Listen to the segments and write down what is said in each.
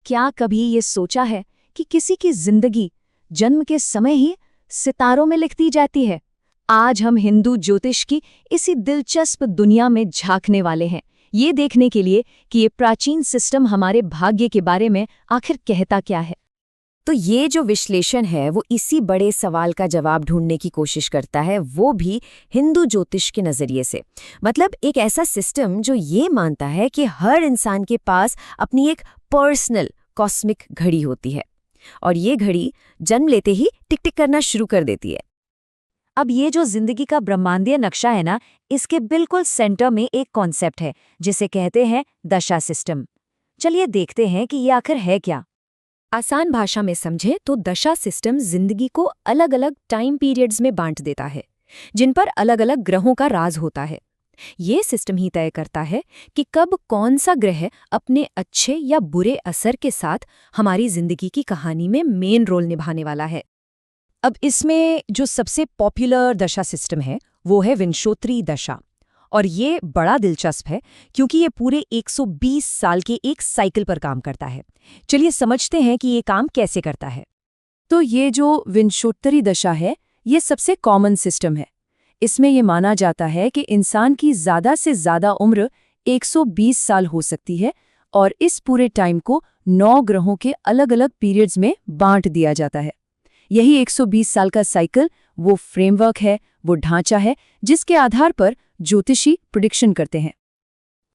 क्या कभी ये सोचा है कि किसी की जिंदगी जन्म के समय ही सितारों में लिख दी जाती है? आज हम हिंदू ज्योतिष की इसी दिलचस्प दुनिया में झांकने वाले हैं, ये देखने के लिए कि ये प्राचीन सिस्टम हमारे भाग्य के बारे में आखिर कहता क्या है। तो ये जो विश्लेषण है वो इसी बड़े सवाल का जवाब ढूंढने की कोशिश करता है, वो भी हिंदू ज्योतिष के नज़रिए से। मतलब एक ऐसा सिस्टम जो ये मानता है कि हर इंसान के पास अपनी एक पर्सनल कॉस्मिक घड़ी होती है और ये घड़ी जन्म लेते ही टिक टिक करना शुरू कर देती है। अब ये जो जिंदगी का ब्रह्मांडीय नक्शा है ना, इसके बिल्कुल सेंटर में एक कॉन्सेप्ट है जिसे कहते हैं दशा सिस्टम। चलिए देखते हैं कि ये आखिर है क्या। आसान भाषा में समझे तो दशा सिस्टम जिंदगी को अलग अलग टाइम पीरियड्स में बांट देता है, जिन पर अलग अलग ग्रहों का राज होता है। ये सिस्टम ही तय करता है कि कब कौन सा ग्रह अपने अच्छे या बुरे असर के साथ हमारी जिंदगी की कहानी में मेन रोल निभाने वाला है। अब इसमें जो सबसे पॉपुलर दशा सिस्टम है वो है विंशोत्तरी दशा, और ये बड़ा दिलचस्प है क्योंकि ये पूरे 120 साल के एक साइकिल पर काम करता है। चलिए समझते हैं कि ये काम कैसे करता है। तो ये जो विंशोत्तरी दशा है, ये सबसे कॉमन सिस्टम है। इसमें ये माना जाता है कि इंसान की ज़्यादा से ज़्यादा उम्र 120 साल हो सकती है और इस पूरे टाइम को 9 ग्रहों के अलग अलग पीरियड्स में बांट दिया जाता है। यही 120 साल का साइकिल वो फ्रेमवर्क है, वो ढांचा है जिसके आधार पर ज्योतिषी प्रेडिक्शन करते हैं।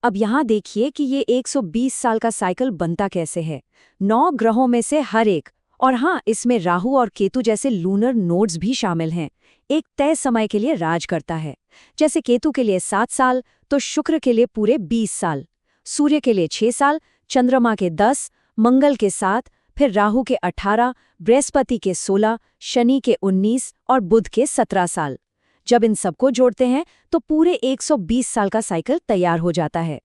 अब यहाँ देखिए कि ये 120 साल का साइकिल बनता कैसे है। 9 ग्रहों में से हर एक, और हाँ, इसमें राहु और केतु जैसे लूनर नोड्स भी शामिल हैं, एक तय समय के लिए राज करता है। जैसे केतु के लिए 7 साल तो शुक्र के लिए पूरे 20 साल, सूर्य के लिए 6 साल, चंद्रमा के 10, मंगल के 7, फिर राहु के 18, बृहस्पति के 16, शनि के 19 और बुध के 17 साल। जब इन सबको जोड़ते हैं तो पूरे 120 साल का साइकिल तैयार हो जाता है।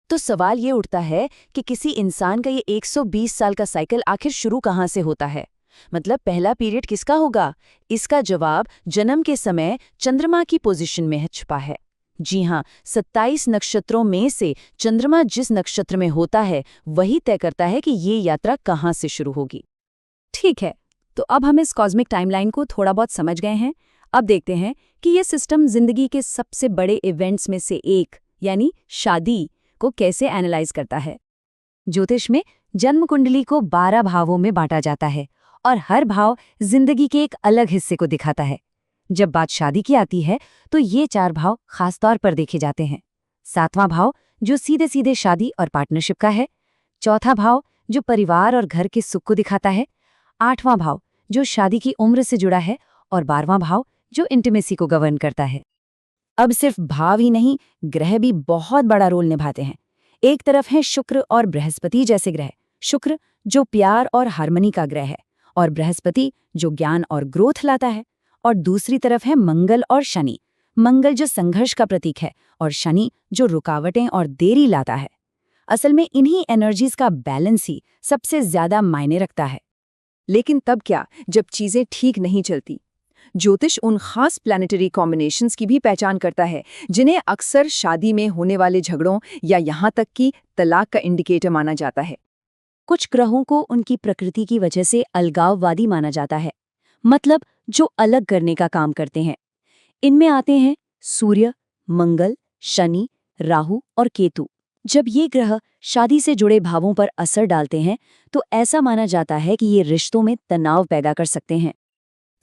तो सवाल ये उठता है कि किसी इंसान का ये 120 साल का साइकिल आखिर शुरू कहाँ से होता है? मतलब पहला पीरियड किसका होगा? इसका जवाब जन्म के समय चंद्रमा की पोजीशन में छुपा है। जी हाँ, 27 नक्षत्रों में से चंद्रमा जिस नक्षत्र में होता है वही तय करता है कि ये यात्रा कहाँ से शुरू होगी। ठीक है, तो अब हम इस कॉस्मिक टाइमलाइन को थोड़ा बहुत समझ गए हैं। अब देखते हैं कि ये सिस्टम जिंदगी के सबसे बड़े इवेंट्स में से एक, यानी शादी, को कैसे एनालाइज करता है। ज्योतिष में जन्म कुंडली को 12 भावों में बांटा जाता है और हर भाव जिंदगी के एक अलग हिस्से को दिखाता है। जब बात शादी की आती है तो ये 4 भाव खासतौर पर देखे जाते हैं। 7वां भाव जो सीधे सीधे शादी और पार्टनरशिप का है, चौथा भाव जो परिवार और घर के सुख को दिखाता है, 8वां भाव जो शादी की उम्र से जुड़ा है और 12वां भाव जो इंटीमेसी को गवर्न करता है। अब सिर्फ भाव ही नहीं, ग्रह भी बहुत बड़ा रोल निभाते हैं। एक तरफ है शुक्र और बृहस्पति जैसे ग्रह। शुक्र जो प्यार और हार्मनी का ग्रह है और बृहस्पति जो ज्ञान और ग्रोथ लाता है। और दूसरी तरफ है मंगल और शनि। मंगल जो संघर्ष का प्रतीक है और शनि जो रुकावटें और देरी लाता है। असल में इन्हीं एनर्जीज का बैलेंस ही सबसे ज्यादा मायने रखता है। लेकिन तब क्या, जब चीजें ठीक नहीं चलती? ज्योतिष उन खास प्लैनेटरी कॉम्बिनेशंस की भी पहचान करता है जिन्हें अक्सर शादी में होने वाले झगड़ों या यहाँ तक कि तलाक का इंडिकेटर माना जाता है। कुछ ग्रहों को उनकी प्रकृति की वजह से अलगाववादी माना जाता है, मतलब जो अलग करने का काम करते हैं। इनमें आते हैं सूर्य, मंगल, शनि, राहु और केतु। जब ये ग्रह शादी से जुड़े भावों पर असर डालते हैं तो ऐसा माना जाता है कि ये रिश्तों में तनाव पैदा कर सकते हैं।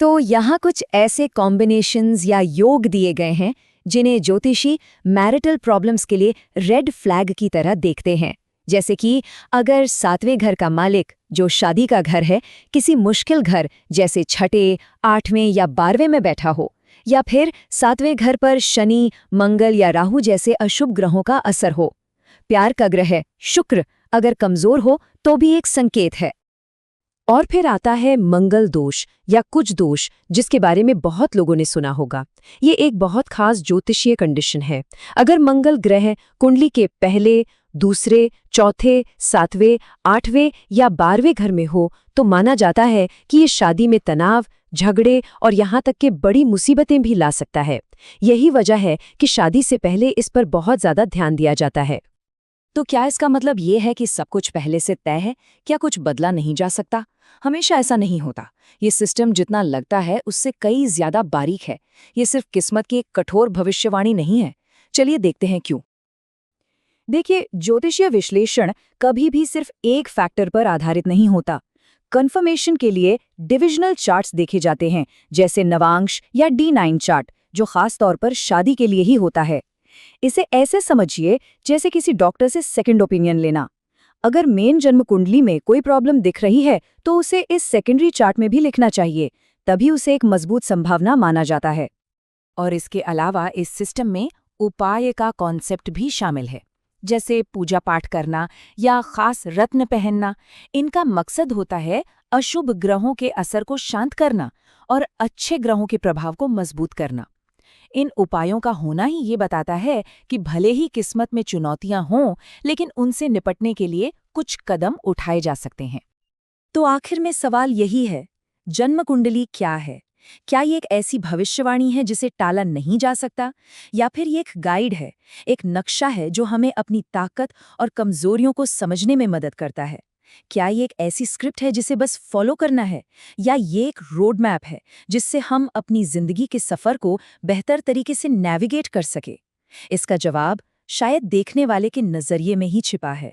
तो यहाँ कुछ ऐसे कॉम्बिनेशंस या योग दिए गए हैं जिन्हें ज्योतिषी मैरिटल प्रॉब्लम्स के लिए रेड फ्लैग की तरह देखते हैं। जैसे कि अगर 7वें घर का मालिक, जो शादी का घर है, किसी मुश्किल घर जैसे 6, 8वें या 12वें में बैठा हो, या फिर 7वें घर पर शनि, मंगल या राहु जैसे अशुभ ग्रहों का असर हो। प्यार का ग्रह शुक्र अगर कमजोर हो तो भी एक संकेत है। और फिर आता है मंगल दोष या कुछ दोष, जिसके बारे में बहुत लोगों ने सुना होगा। ये एक बहुत खास ज्योतिषीय कंडीशन है। अगर मंगल ग्रह कुंडली के पहले, दूसरे, चौथे, 7वें, 8वें या 12वें घर में हो तो माना जाता है कि ये शादी में तनाव, झगड़े और यहाँ तक कि बड़ी मुसीबतें भी ला सकता है। यही वजह है कि शादी से पहले इस पर बहुत ज्यादा ध्यान दिया जाता है। तो क्या इसका मतलब ये है कि सब कुछ पहले से तय है? क्या कुछ बदला नहीं जा सकता? हमेशा ऐसा नहीं होता। ये सिस्टम जितना लगता है उससे कई ज्यादा बारीक है। ये सिर्फ किस्मत की एक कठोर भविष्यवाणी नहीं है। चलिए देखते हैं क्यों। देखिए, ज्योतिषीय विश्लेषण कभी भी सिर्फ एक फैक्टर पर आधारित नहीं होता। कंफर्मेशन के लिए डिविजनल चार्ट्स देखे जाते हैं, जैसे नवांश या D9 चार्ट, जो खास तौर पर शादी के लिए ही होता है। इसे ऐसे समझिए जैसे किसी डॉक्टर से सेकंड ओपिनियन लेना। अगर मेन जन्म कुंडली में कोई प्रॉब्लम दिख रही है तो उसे इस सेकेंडरी चार्ट में भी लिखना चाहिए, तभी उसे एक मजबूत संभावना माना जाता है। और इसके अलावा इस सिस्टम में उपाय का कॉन्सेप्ट भी शामिल है, जैसे पूजा पाठ करना या खास रत्न पहनना। इनका मकसद होता है अशुभ ग्रहों के असर को शांत करना और अच्छे ग्रहों के प्रभाव को मजबूत करना। इन उपायों का होना ही ये बताता है कि भले ही किस्मत में चुनौतियां हों, लेकिन उनसे निपटने के लिए कुछ कदम उठाए जा सकते हैं। तो आखिर में सवाल यही है, जन्म कुंडली क्या है? क्या ये एक ऐसी भविष्यवाणी है जिसे टाला नहीं जा सकता, या फिर ये एक गाइड है, एक नक्शा है जो हमें अपनी ताकत और कमजोरियों को समझने में मदद करता है? क्या ये एक ऐसी स्क्रिप्ट है जिसे बस फॉलो करना है, या ये एक रोड मैप है जिससे हम अपनी जिंदगी के सफर को बेहतर तरीके से नेविगेट कर सके? इसका जवाब शायद देखने वाले के नजरिए में ही छिपा है।